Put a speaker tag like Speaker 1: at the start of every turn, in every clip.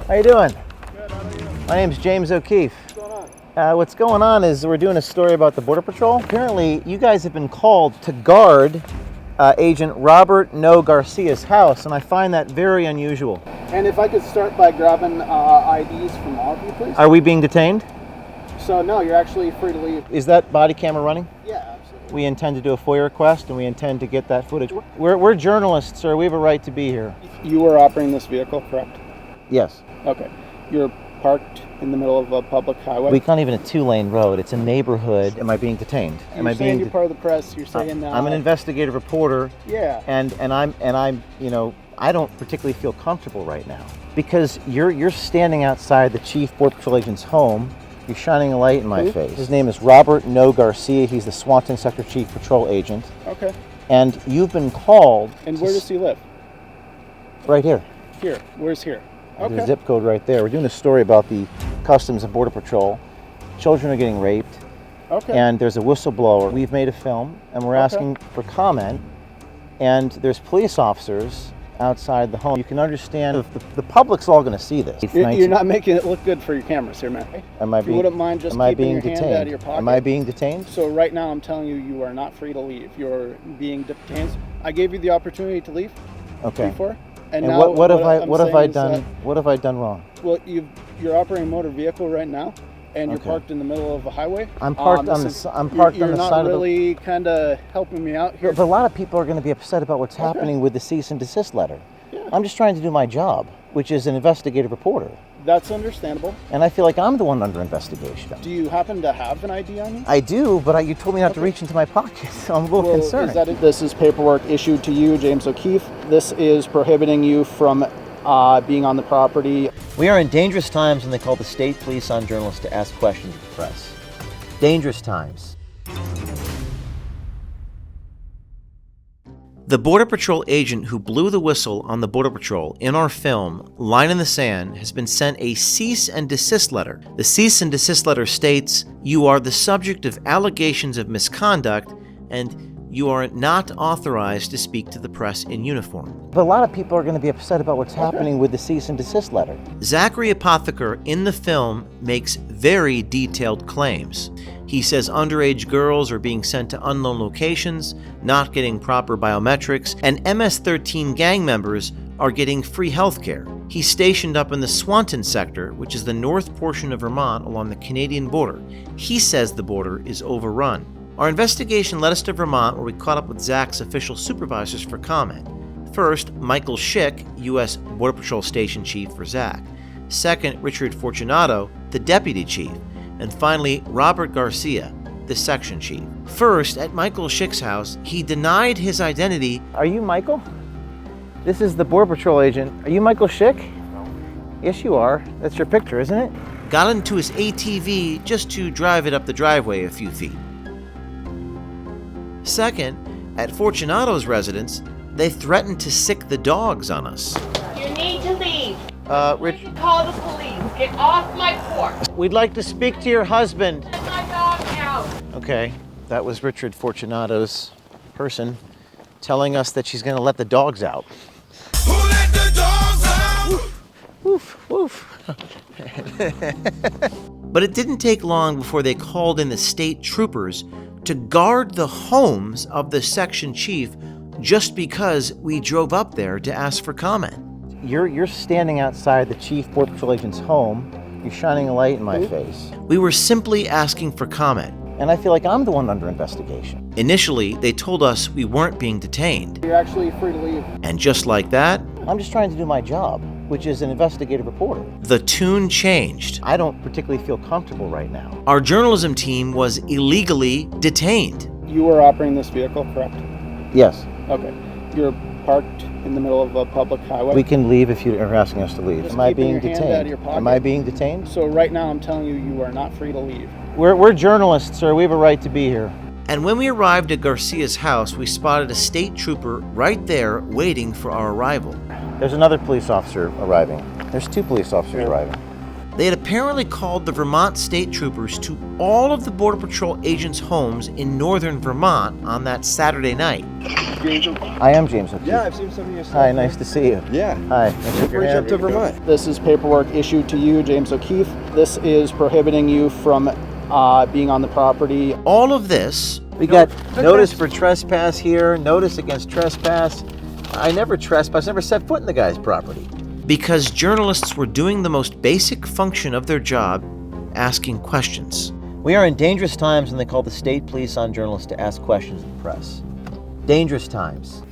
Speaker 1: How you doing?
Speaker 2: Good, how are you?
Speaker 1: My name's James O'Keefe.
Speaker 2: What's going on?
Speaker 1: What's going on is we're doing a story about the Border Patrol. Apparently, you guys have been called to guard Agent Robert Garcia's house, and I find that very unusual.
Speaker 2: And if I could start by grabbing IDs from all of you, please.
Speaker 1: Are we being detained?
Speaker 2: So, no, you're actually free to leave.
Speaker 1: Is that body camera running?
Speaker 2: Yeah, absolutely.
Speaker 1: We intend to do a FOIA request, and we intend to get that footage. We're journalists, sir. We have a right to be here.
Speaker 2: You were operating this vehicle, correct?
Speaker 1: Yes.
Speaker 2: Okay. You're parked in the middle of a public highway?
Speaker 1: We can't even a two-lane road. It's a neighborhood. Am I being detained?
Speaker 2: You're saying you're part of the press. You're saying that...
Speaker 1: I'm an investigative reporter.
Speaker 2: Yeah.
Speaker 1: And I'm you know, I don't particularly feel comfortable right now because you're standing outside the chief Border Patrol agent's home. You're shining a light in my face. His name is Robert Garcia. He's the Swanton Sector Chief Patrol Agent.
Speaker 2: Okay.
Speaker 1: And you've been called.
Speaker 2: And where does he live?
Speaker 1: Right here.
Speaker 2: Here. Where's here? Okay.
Speaker 1: The zip code right there. We're doing a story about the Customs and Border Patrol. Children are getting raped.
Speaker 2: Okay.
Speaker 1: And there's a whistleblower. We've made a film, and we're asking for comment. And there's police officers outside the home. You can understand the public's all going to see this.
Speaker 2: You're not making it look good for your cameras here, man.
Speaker 1: If
Speaker 2: you wouldn't mind just keeping your hand out of your pocket.
Speaker 1: Am I being detained?
Speaker 2: So right now I'm telling you, you are not free to leave. You're being detained. I gave you the opportunity to leave.
Speaker 1: Okay.
Speaker 2: Before.
Speaker 1: And now what have I done? What have I done wrong?
Speaker 2: Well, you're operating a motor vehicle right now, and you're parked in the middle of a highway.
Speaker 1: I'm parked on the side of the.
Speaker 2: You're not really kind of helping me out here.
Speaker 1: But a lot of people are going to be upset about what's happening with the cease-and-desist letter. Yeah. I'm just trying to do my job, which is an investigative reporter.
Speaker 2: That's understandable.
Speaker 1: And I feel like I'm the one under investigation.
Speaker 2: Do you happen to have an ID on you?
Speaker 1: I do, but you told me not to reach into my pocket, so I'm a little concerned.
Speaker 2: This is paperwork issued to you, James O'Keefe. This is prohibiting you from being on the property.
Speaker 1: We are in dangerous times when they call the state police on journalists to ask questions of the press. Dangerous times. The Border Patrol agent who blew the whistle on the Border Patrol in our film, Line in the Sand, has been sent a cease and desist letter. The cease and desist letter states, "You are the subject of allegations of misconduct and you are not authorized to speak to the press in uniform." But a lot of people are going to be upset about what's happening with the cease and desist letter. Zachary Apotheker in the film makes very detailed claims. He says underage girls are being sent to unknown locations, not getting proper biometrics, and MS-13 gang members are getting free health care. He's stationed up in the Swanton sector, which is the north portion of Vermont along the Canadian border. He says the border is overrun. Our investigation led us to Vermont, where we caught up with Zach's official supervisors for comment. First, Michael Shick, U.S. Border Patrol Station Chief for Zach. Second, Richard Fortunato, the Deputy Chief. And finally, Robert Garcia, the Section Chief. First, at Michael Shick's house, he denied his identity. Are you Michael? This is the Border Patrol agent. Are you Michael Shick? No. Yes, you are. That's your picture, isn't it? Got into his ATV just to drive it up the driveway a few feet. Second, at Fortunato's residence, they threatened to sick the dogs on us.
Speaker 3: You need to leave.
Speaker 1: Rich.
Speaker 3: Call the police. Get off my porch.
Speaker 1: We'd like to speak to your husband.
Speaker 3: Let my dog out.
Speaker 1: Okay, that was Richard Fortunato's person telling us that she's going to let the dogs out.
Speaker 4: Who let the dogs out?
Speaker 1: Woof, woof. But it didn't take long before they called in the state troopers to guard the homes of the section chief just because we drove up there to ask for comment. You're standing outside the chief Border Patrol agent's home. You're shining a light in my face. We were simply asking for comment, and I feel like I'm the one under investigation. Initially, they told us we weren't being detained.
Speaker 2: You're actually free to leave.
Speaker 1: And just like that, I'm just trying to do my job, which is an investigative reporter. The tune changed. I don't particularly feel comfortable right now. Our journalism team was illegally detained.
Speaker 2: You were operating this vehicle, correct?
Speaker 1: Yes.
Speaker 2: Okay. You're parked in the middle of a public highway.
Speaker 1: We can leave if you are asking us to leave.
Speaker 2: Just
Speaker 1: Am I
Speaker 2: keeping
Speaker 1: being
Speaker 2: your hand
Speaker 1: detained?
Speaker 2: out of your pocket.
Speaker 1: Am I being detained?
Speaker 2: So right now I'm telling you, you are not free to leave.
Speaker 1: We're journalists, sir. We have a right to be here. And when we arrived at Garcia's house, we spotted a state trooper right there waiting for our arrival. There's another police officer arriving. There's two police officers arriving. They had apparently called the Vermont state troopers to all of the Border Patrol agents' homes in northern Vermont on that Saturday night. I am James O'Keefe.
Speaker 5: Yeah, I've seen some of your stuff.
Speaker 1: Hi, nice to see you.
Speaker 5: Yeah.
Speaker 1: Hi.
Speaker 5: Bridge up to Vermont.
Speaker 2: This is paperwork issued to you, James O'Keefe. This is prohibiting you from being on the property.
Speaker 1: All of this, we got notice for trespass here, notice against trespass. I never trespassed, never set foot in the guy's property. Because journalists were doing the most basic function of their job, asking questions. We are in dangerous times when they call the state police on journalists to ask questions of the press. Dangerous times.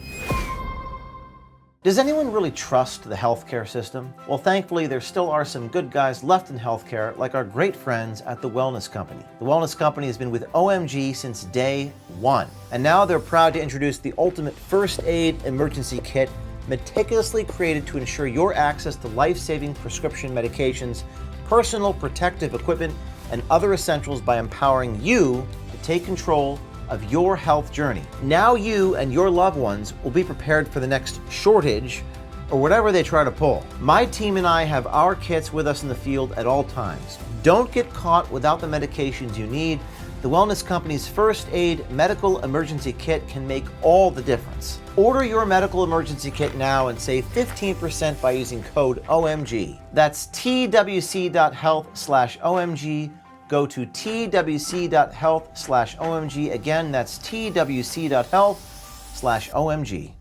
Speaker 1: Does anyone really trust the healthcare system? Well, thankfully, there still are some good guys left in healthcare, like our great friends at the Wellness Company. The Wellness Company has been with OMG since day one, and now they're proud to introduce the ultimate first aid emergency kit, meticulously created to ensure your access to life-saving prescription medications, personal protective equipment, and other essentials by empowering you to take control of your health journey. Now you and your loved ones will be prepared for the next shortage or whatever they try to pull. My team and I have our kits with us in the field at all times. Don't get caught without the medications you need. The Wellness Company's First Aid Medical Emergency Kit can make all the difference. Order your medical emergency kit now and save 15% by using code OMG. That's twc.health/OMG. Go to twc.health/OMG. Again, that's twc.health/OMG.